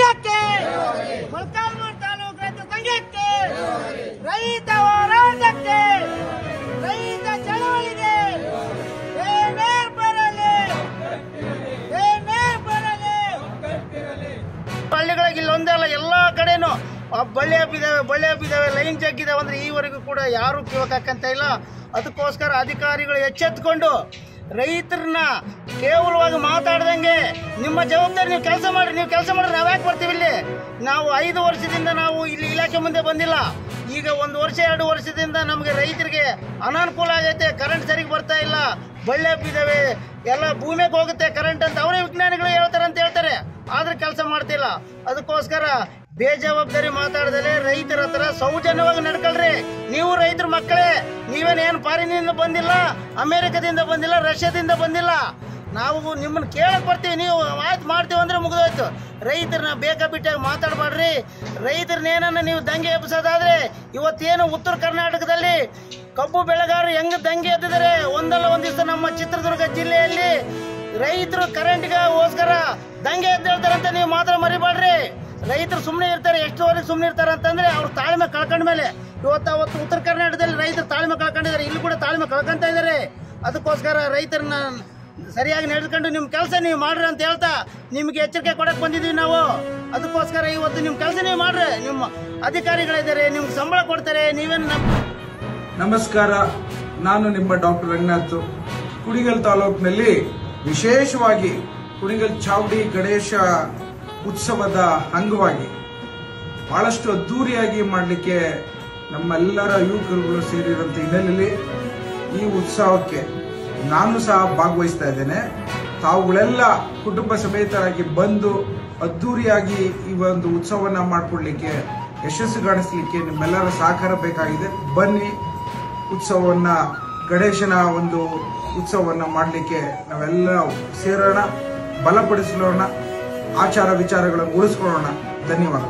ಸಂಘಕ್ಕೆ, ಮೊಳಕಾಲ್ಮೂರು ತಾಲೂಕು ರೈತ ಸಂಘಕ್ಕೆ, ರೈತ ಹೋರಾಟಕ್ಕೆ, ರೈತ ಚಳವಳಿಗೆ ಏನೇ ಬರಲಿ ಹಳ್ಳಿಗಳಿಗೆ ಇಲ್ಲೊಂದೇ ಅಲ್ಲ, ಎಲ್ಲಾ ಕಡೆನೂ ಬಳ್ಳಿ ಹಬ್ಬಿದಾವೆ, ಲೈನ್ ಜಗ್ಗಿದಾವೆ ಅಂದ್ರೆ ಈವರೆಗೂ ಕೂಡ ಯಾರು ಕಿವಕಾಕಂತ ಇಲ್ಲ. ಅದಕ್ಕೋಸ್ಕರ ಅಧಿಕಾರಿಗಳು ಎಚ್ಚೆತ್ತುಕೊಂಡು ರೈತರನ್ನ ಕೇವಲವಾಗಿ ಮಾತಾಡ್ದಂಗೆ ನಿಮ್ಮ ಜವಾಬ್ದಾರಿ ನೀವು ಕೆಲಸ ಮಾಡ್ರಿ. ನೀವು ಕೆಲಸ ಮಾಡಿದ್ರೆ ನಾವು ಯಾಕೆ ಬರ್ತೀವಿ ಇಲ್ಲಿ? ನಾವು 5 ವರ್ಷದಿಂದ ನಾವು ಇಲ್ಲಿ ಇಲಾಖೆ ಮುಂದೆ ಬಂದಿಲ್ಲ. ಈಗ 1 ವರ್ಷ 2 ವರ್ಷದಿಂದ ನಮಗೆ ರೈತರಿಗೆ ಅನಾನುಕೂಲ ಆಗೈತೆ. ಕರೆಂಟ್ ಸರಿಗೆ ಬರ್ತಾ ಇಲ್ಲ, ಬಳ್ಳಿ ಹಬ್ಬಿದಾವೆ, ಎಲ್ಲ ಭೂಮಿಗೆ ಹೋಗುತ್ತೆ ಕರೆಂಟ್ ಅಂತ ಅವರೇ ವಿಜ್ಞಾನಿಗಳು ಹೇಳ್ತಾರೆ. ಆದ್ರೆ ಕೆಲಸ ಮಾಡ್ತಿಲ್ಲ. ಅದಕ್ಕೋಸ್ಕರ ಬೇಜವಾಬ್ದಾರಿ ಮಾತಾಡದಲ್ಲೇ ರೈತರ ಹತ್ರ ಸೌಜನ್ಯವಾಗಿ ನಡ್ಕೊಳ್ರಿ. ನೀವು ರೈತರ ಮಕ್ಕಳೇ, ನೀವೇನೇನು ಫಾರಿನಿಂದ ಬಂದಿಲ್ಲ, ಅಮೆರಿಕದಿಂದ ಬಂದಿಲ್ಲ, ರಷ್ಯಾದಿಂದ ಬಂದಿಲ್ಲ. ನಾವು ನಿಮ್ಮನ್ನು ಕೇಳಕ್ ಬರ್ತೀವಿ, ನೀವು ಆಯ್ತು ಮಾಡ್ತೀವಿ ಅಂದ್ರೆ ಮುಗಿದೋಯ್ತು. ರೈತರನ್ನ ಬೇಕಾಬಿಟ್ಟಾಗಿ ಮಾತಾಡಬೇಡ್ರಿ. ರೈತರನ್ನೇನನ್ನ ನೀವು ದಂಗೆ ಎಬ್ಬಿಸೋದಾದ್ರೆ ಇವತ್ತೇನು ಉತ್ತರ ಕರ್ನಾಟಕದಲ್ಲಿ ಕಬ್ಬು ಬೆಳೆಗಾರರು ಹೆಂಗ್ ದಂಗೆ ಎದ್ದಿದ್ದಾರೆ. ಒಂದಲ್ಲ ಒಂದ್ ದಿವಸ ನಮ್ಮ ಚಿತ್ರದುರ್ಗ ಜಿಲ್ಲೆಯಲ್ಲಿ ರೈತರು ಕರೆಂಟ್ಗೋಸ್ಕರ ದಂಗೆ ಎದ್ದೇಳ್ತಾರಂತ ನೀವು ಮಾತ್ರ ಮರಿಬೇಡ್ರಿ. ರೈತರು ಸುಮ್ಮನೆ ಇರ್ತಾರೆ. ಎಷ್ಟುವರೆಗೆ ಸುಮ್ಮನೆ ಇರ್ತಾರೆ ಅಂತಂದ್ರೆ ಅವ್ರು ತಾಳ್ಮೆ ಕಳ್ಕೊಂಡ ಮೇಲೆ. ಅವತ್ತು ಉತ್ತರ ಕರ್ನಾಟಕದಲ್ಲಿ ರೈತರು ತಾಳ್ಮೆ ಕಳ್ಕೊಂಡಿದ್ದಾರೆ, ಇಲ್ಲಿ ಕೂಡ ತಾಳ್ಮೆ ಕಳ್ಕೊಂತ ಇದ್ದಾರೆ. ಅದಕ್ಕೋಸ್ಕರ ರೈತರನ್ನ ಸರಿಯಾಗಿ ನಡೆದುಕೊಂಡು ನಿಮ್ಮ ಕೆಲಸ ನೀವು ಮಾಡ್ರಿ ಅಂತ ಹೇಳ್ತಾ ನಿಮ್ಗೆ ಎಚ್ಚರಿಕೆ ಕೊಡಕ್ ಬಂದಿದೀವಿ ನಾವು. ಅದಕ್ಕೋಸ್ಕರ ಇವತ್ತು ನಿಮ್ಮ ಕೆಲಸ ನೀವು ಮಾಡ್ರಿ. ನಿಮ್ಮ ಅಧಿಕಾರಿಗಳಿದ್ದಾರೆ, ನಿಮ್ಗೆ ಸಂಬಳ ಕೊಡ್ತಾರೆ. ನೀವೇನು ನಮಸ್ಕಾರ, ನಾನು ನಿಮ್ಮ ಡಾಕ್ಟರ್ ರಂಗನಾಥ್. ಕುಣಿಗಲ್ ತಾಲೂಕಿನಲ್ಲಿ ವಿಶೇಷವಾಗಿ ಕುಣಿಗಲ್ ಚಾವಡಿ ಗಣೇಶ ಉತ್ಸವದ ಅಂಗವಾಗಿ ಬಹಳಷ್ಟು ಅದ್ದೂರಿಯಾಗಿ ಮಾಡಲಿಕ್ಕೆ ನಮ್ಮೆಲ್ಲರ ಯುವಕರುಗಳು ಸೇರಿರುವಂತಹ ಹಿನ್ನೆಲೆಯಲ್ಲಿ ಈ ಉತ್ಸವಕ್ಕೆ ನಾನು ಸಹ ಭಾಗವಹಿಸ್ತಾ ಇದ್ದೇನೆ. ತಾವುಗಳೆಲ್ಲ ಕುಟುಂಬ ಸಮೇತರಾಗಿ ಬಂದು ಅದ್ದೂರಿಯಾಗಿ ಈ ಒಂದು ಉತ್ಸವವನ್ನು ಮಾಡಿಕೊಡ್ಲಿಕ್ಕೆ, ಯಶಸ್ಸು ಕಾಣಿಸ್ಲಿಕ್ಕೆ ನಿಮ್ಮೆಲ್ಲರ ಸಹಕಾರ ಬೇಕಾಗಿದೆ. ಬನ್ನಿ, ಉತ್ಸವವನ್ನ, ಗಣೇಶನ ಒಂದು ಉತ್ಸವವನ್ನ ಮಾಡಲಿಕ್ಕೆ ನಾವೆಲ್ಲ ಸೇರೋಣ, ಬಲಪಡಿಸೋಣ, ಆಚಾರ ವಿಚಾರಗಳನ್ನು ಉಳಿಸ್ಕೊಳ್ಳೋಣ. ಧನ್ಯವಾದ.